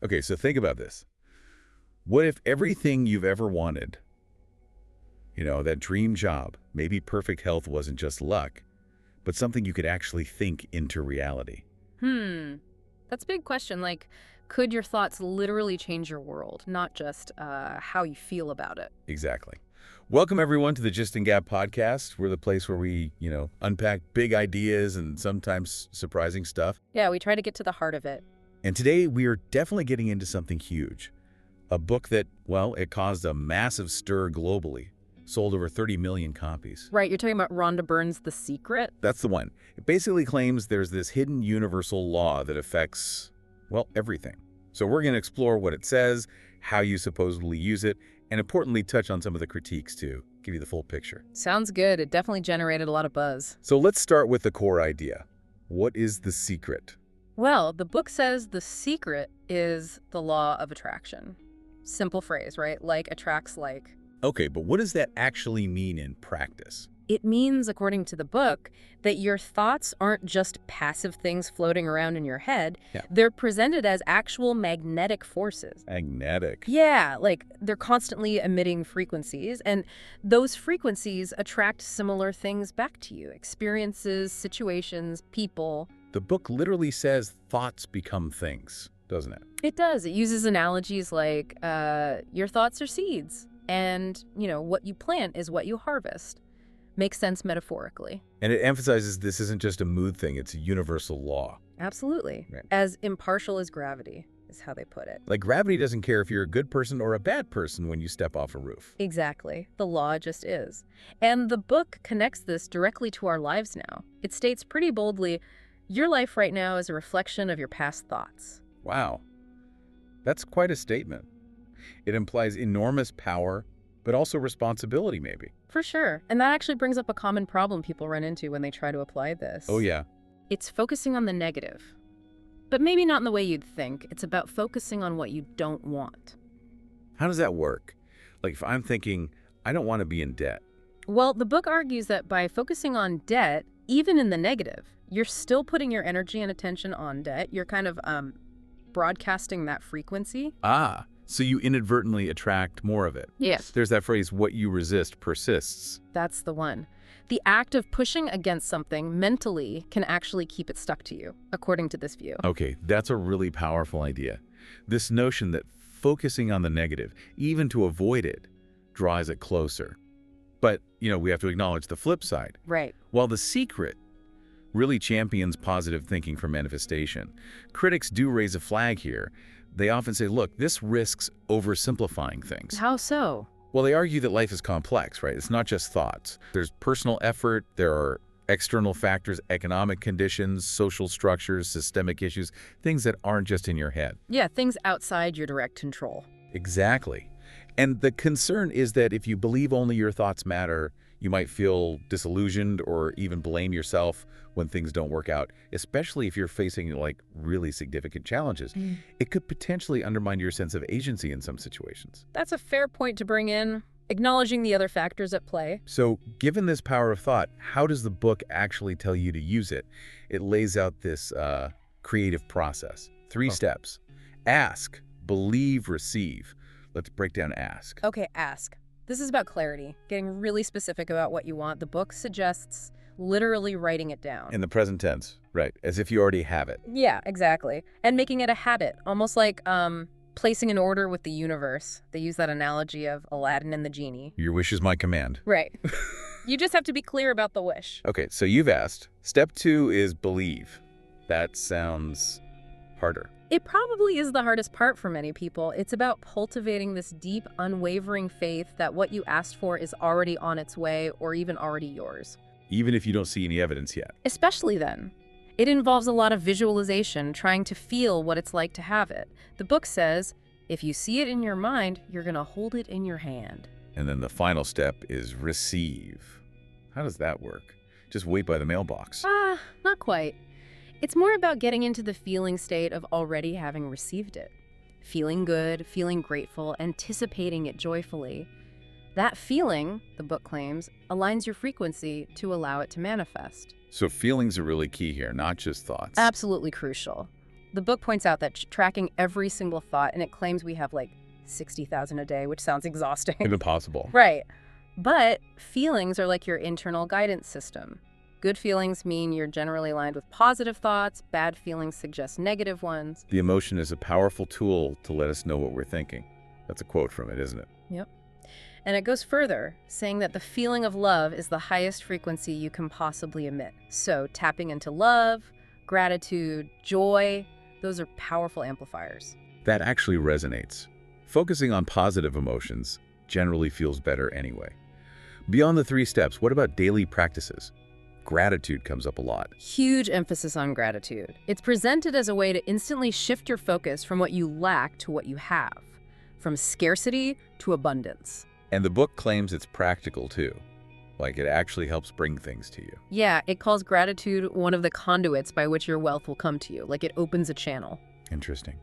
Okay, so think about this. What if everything you've ever wanted, that dream job, maybe perfect health wasn't just luck, but something you could actually think into reality? That's a big question. Like, could your thoughts literally change your world, not just how you feel about it? Exactly. Welcome, everyone, to the Gist Gab Podcast. We're the place where we, unpack big ideas and sometimes surprising stuff. Yeah, we try to get to the heart of it. And today we are definitely getting into something huge. A book that, well, it caused a massive stir globally. Sold over 30 million copies. Right, you're talking about Rhonda Byrne's The Secret? That's the one. It basically claims there's this hidden universal law that affects, well, everything. So we're going to explore what it says, how you supposedly use it, and importantly touch on some of the critiques to give you the full picture. Sounds good. It definitely generated a lot of buzz. So let's start with the core idea. What is the secret? Well, the book says the secret is the law of attraction. Simple phrase, right? Like attracts like. Okay, but what does that actually mean in practice? It means, according to the book, that your thoughts aren't just passive things floating around in your head. Yeah. They're presented as actual magnetic forces. Magnetic. Yeah, like they're constantly emitting frequencies, and those frequencies attract similar things back to you. Experiences, situations, people. The book literally says thoughts become things, doesn't it? It does. It uses analogies like your thoughts are seeds. And, what you plant is what you harvest. Makes sense metaphorically. And it emphasizes this isn't just a mood thing, it's a universal law. Absolutely. Right. As impartial as gravity is how they put it. Like gravity doesn't care if you're a good person or a bad person when you step off a roof. Exactly. The law just is. And the book connects this directly to our lives now. It states pretty boldly, your life right now is a reflection of your past thoughts. Wow. That's quite a statement. It implies enormous power, but also responsibility, maybe. For sure. And that actually brings up a common problem people run into when they try to apply this. Oh, yeah. It's focusing on the negative. But maybe not in the way you'd think. It's about focusing on what you don't want. How does that work? Like if I'm thinking, I don't want to be in debt. Well, the book argues that by focusing on debt, even in the negative, you're still putting your energy and attention on debt. You're kind of broadcasting that frequency. Ah, so you inadvertently attract more of it. Yes. There's that phrase, what you resist persists. That's the one. The act of pushing against something mentally can actually keep it stuck to you, according to this view. Okay, that's a really powerful idea. This notion that focusing on the negative, even to avoid it, draws it closer. But, we have to acknowledge the flip side. Right. While The Secret really champions positive thinking for manifestation, critics do raise a flag here. They often say, look, this risks oversimplifying things. How so? Well, they argue that life is complex, right? It's not just thoughts. There's personal effort, there are external factors, economic conditions, social structures, systemic issues, things that aren't just in your head. Yeah, things outside your direct control. Exactly. And the concern is that if you believe only your thoughts matter, you might feel disillusioned or even blame yourself when things don't work out, especially if you're facing really significant challenges. It could potentially undermine your sense of agency in some situations. That's a fair point to bring in, acknowledging the other factors at play. So given this power of thought, how does the book actually tell you to use it? It lays out this creative process. 3 steps. Ask, believe, receive. Let's break down ask. Okay, ask. This is about clarity, getting really specific about what you want. The book suggests literally writing it down. In the present tense, right, as if you already have it. Yeah, exactly. And making it a habit, almost like placing an order with the universe. They use that analogy of Aladdin and the genie. Your wish is my command. Right. You just have to be clear about the wish. Okay, so you've asked. Step 2 is believe. That sounds harder. It probably is the hardest part for many people. It's about cultivating this deep, unwavering faith that what you asked for is already on its way or even already yours. Even if you don't see any evidence yet. Especially then. It involves a lot of visualization, trying to feel what it's like to have it. The book says, if you see it in your mind, you're going to hold it in your hand. And then the final step is receive. How does that work? Just wait by the mailbox. Not quite. It's more about getting into the feeling state of already having received it. Feeling good, feeling grateful, anticipating it joyfully. That feeling, the book claims, aligns your frequency to allow it to manifest. So feelings are really key here, not just thoughts. Absolutely crucial. The book points out that tracking every single thought, and it claims we have like 60,000 a day, which sounds exhausting. Impossible. Right. But feelings are like your internal guidance system. Good feelings mean you're generally aligned with positive thoughts. Bad feelings suggest negative ones. The emotion is a powerful tool to let us know what we're thinking. That's a quote from it, isn't it? Yep. And it goes further, saying that the feeling of love is the highest frequency you can possibly emit. So tapping into love, gratitude, joy, those are powerful amplifiers. That actually resonates. Focusing on positive emotions generally feels better anyway. Beyond the 3 steps, what about daily practices? Gratitude comes up a lot. Huge emphasis on gratitude. It's presented as a way to instantly shift your focus from what you lack to what you have, from scarcity to abundance. And the book claims it's practical too. Like it actually helps bring things to you. Yeah, it calls gratitude one of the conduits by which your wealth will come to you, like it opens a channel. Interesting.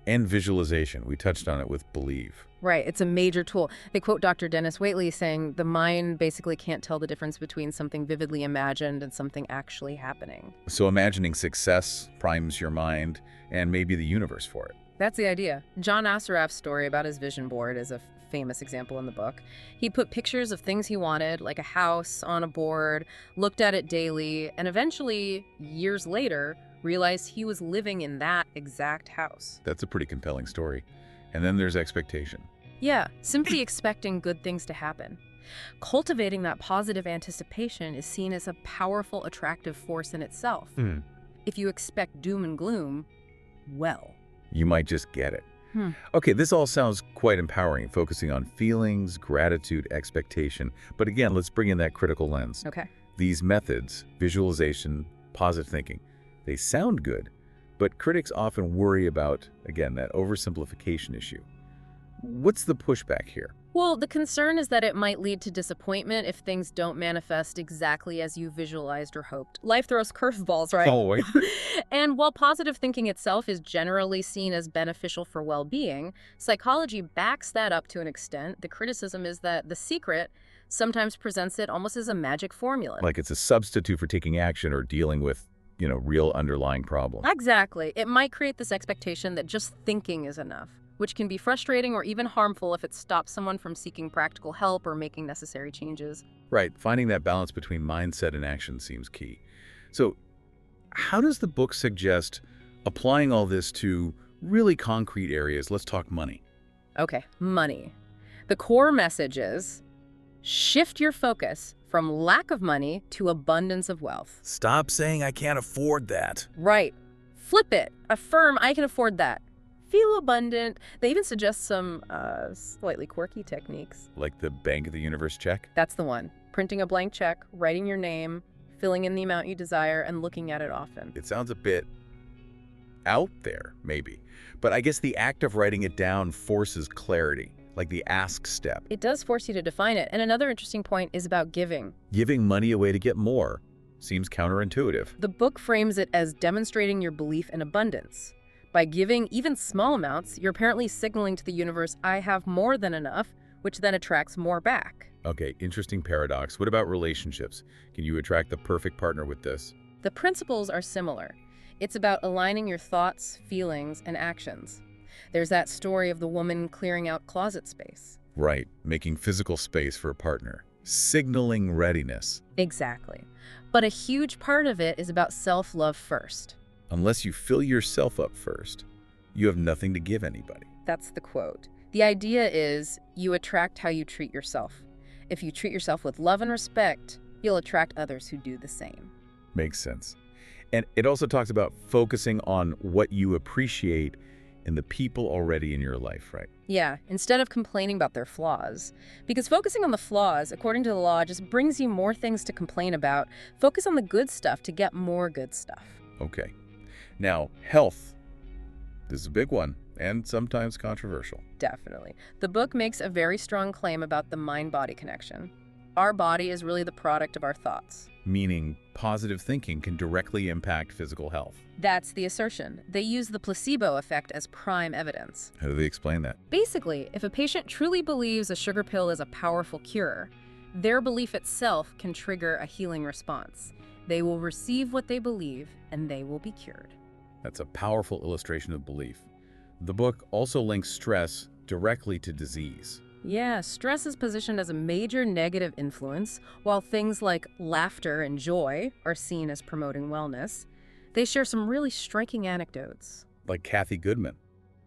And visualization. We touched on it with believe. Right, it's a major tool. They quote Dr. Dennis Waitley saying the mind basically can't tell the difference between something vividly imagined and something actually happening. So imagining success primes your mind and maybe the universe for it. That's the idea. John Assaraf's story about his vision board is a famous example in the book. He put pictures of things he wanted, like a house, on a board, looked at it daily, and eventually, years later, realized he was living in that exact house. That's a pretty compelling story. And then there's expectation. Yeah, simply expecting good things to happen. Cultivating that positive anticipation is seen as a powerful, attractive force in itself. If you expect doom and gloom, well, you might just get it. Okay, this all sounds quite empowering, focusing on feelings, gratitude, expectation. But again, let's bring in that critical lens. Okay. These methods, visualization, positive thinking, they sound good, but critics often worry about, again, that oversimplification issue. What's the pushback here? Well, the concern is that it might lead to disappointment if things don't manifest exactly as you visualized or hoped. Life throws curveballs, right? Always. And while positive thinking itself is generally seen as beneficial for well-being, psychology backs that up to an extent. The criticism is that The Secret sometimes presents it almost as a magic formula. Like it's a substitute for taking action or dealing with, real underlying problems. Exactly. It might create this expectation that just thinking is enough, which can be frustrating or even harmful if it stops someone from seeking practical help or making necessary changes. Right. Finding that balance between mindset and action seems key. So how does the book suggest applying all this to really concrete areas? Let's talk money. Okay, money. The core message is shift your focus from lack of money to abundance of wealth. Stop saying I can't afford that. Right. Flip it. Affirm I can afford that. Feel abundant. They even suggest some slightly quirky techniques. Like the Bank of the Universe check? That's the one. Printing a blank check, writing your name, filling in the amount you desire, and looking at it often. It sounds a bit out there, maybe. But I guess the act of writing it down forces clarity, like the ask step. It does force you to define it. And another interesting point is about giving. Giving money away to get more seems counterintuitive. The book frames it as demonstrating your belief in abundance. By giving even small amounts, you're apparently signaling to the universe, I have more than enough, which then attracts more back. Okay, interesting paradox. What about relationships? Can you attract the perfect partner with this? The principles are similar. It's about aligning your thoughts, feelings, and actions. There's that story of the woman clearing out closet space. Right, making physical space for a partner. Signaling readiness. Exactly. But a huge part of it is about self-love first. Unless you fill yourself up first, you have nothing to give anybody. That's the quote. The idea is you attract how you treat yourself. If you treat yourself with love and respect, you'll attract others who do the same. Makes sense. And it also talks about focusing on what you appreciate in the people already in your life, right? Yeah, instead of complaining about their flaws. Because focusing on the flaws, according to the law, just brings you more things to complain about. Focus on the good stuff to get more good stuff. Okay. Now, health. This is a big one, and sometimes controversial. Definitely. The book makes a very strong claim about the mind-body connection. Our body is really the product of our thoughts. Meaning positive thinking can directly impact physical health. That's the assertion. They use the placebo effect as prime evidence. How do they explain that? Basically, if a patient truly believes a sugar pill is a powerful cure, their belief itself can trigger a healing response. They will receive what they believe, and they will be cured. That's a powerful illustration of belief. The book also links stress directly to disease. Yeah, stress is positioned as a major negative influence, while things like laughter and joy are seen as promoting wellness. They share some really striking anecdotes. Like Kathy Goodman,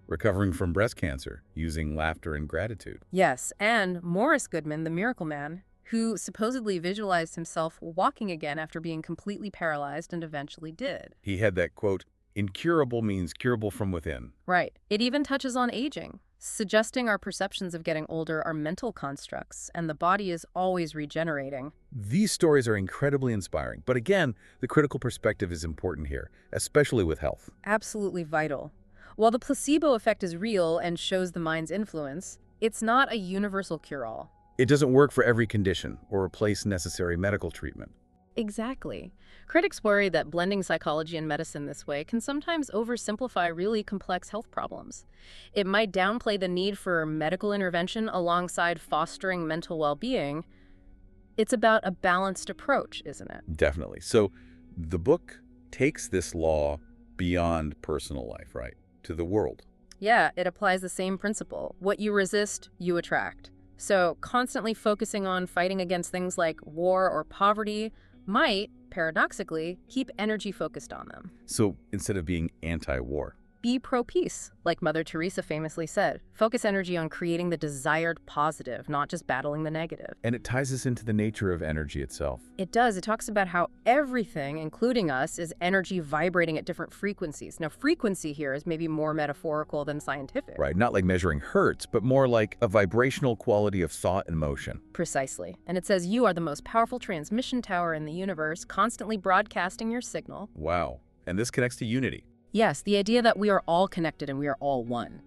recovering from breast cancer using laughter and gratitude. Yes, and Morris Goodman, the miracle man, who supposedly visualized himself walking again after being completely paralyzed and eventually did. He had that quote, "Incurable means curable from within." Right. It even touches on aging, suggesting our perceptions of getting older are mental constructs, and the body is always regenerating. These stories are incredibly inspiring, but again, the critical perspective is important here, especially with health. Absolutely vital. While the placebo effect is real and shows the mind's influence, it's not a universal cure-all. It doesn't work for every condition or replace necessary medical treatment. Exactly. Critics worry that blending psychology and medicine this way can sometimes oversimplify really complex health problems. It might downplay the need for medical intervention alongside fostering mental well-being. It's about a balanced approach, isn't it? Definitely. So the book takes this law beyond personal life, right, to the world. Yeah, it applies the same principle. What you resist, you attract. So constantly focusing on fighting against things like war or poverty might, paradoxically, keep energy focused on them. So instead of being anti-war, Be pro-peace, like Mother Teresa famously said. Focus energy on creating the desired positive, not just battling the negative. and it ties us into the nature of energy itself. It does. It talks about how everything, including us, is energy vibrating at different frequencies. Now, frequency here is maybe more metaphorical than scientific. Right, not like measuring hertz, but more like a vibrational quality of thought and motion. Precisely. And it says you are the most powerful transmission tower in the universe, constantly broadcasting your signal. Wow. And this connects to unity. Yes, the idea that we are all connected and we are all one,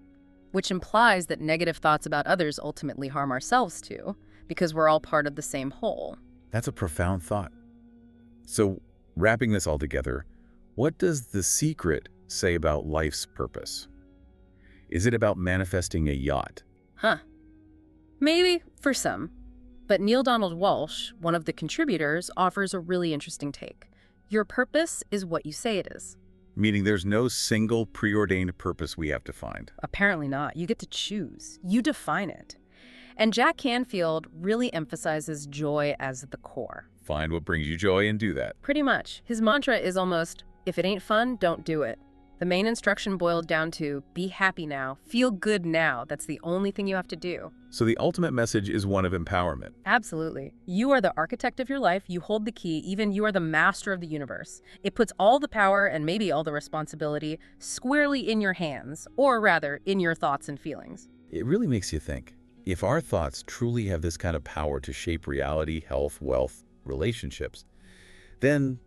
which implies that negative thoughts about others ultimately harm ourselves too, because we're all part of the same whole. That's a profound thought. So, wrapping this all together, what does The Secret say about life's purpose? Is it about manifesting a yacht? Huh. Maybe for some. But Neil Donald Walsh, one of the contributors, offers a really interesting take. Your purpose is what you say it is. Meaning there's no single preordained purpose we have to find. Apparently not. You get to choose. You define it. And Jack Canfield really emphasizes joy as the core. Find what brings you joy and do that. Pretty much. His mantra is almost, if it ain't fun, don't do it. The main instruction boiled down to, be happy now, feel good now. That's the only thing you have to do. So the ultimate message is one of empowerment. Absolutely. You are the architect of your life. You hold the key. Even you are the master of the universe. It puts all the power and maybe all the responsibility squarely in your hands, or rather, in your thoughts and feelings. It really makes you think. If our thoughts truly have this kind of power to shape reality, health, wealth, relationships, then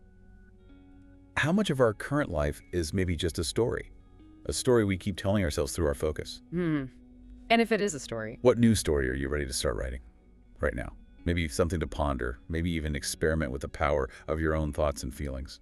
how much of our current life is maybe just a story we keep telling ourselves through our focus? And if it is a story? What new story are you ready to start writing right now? Maybe something to ponder, maybe even experiment with the power of your own thoughts and feelings.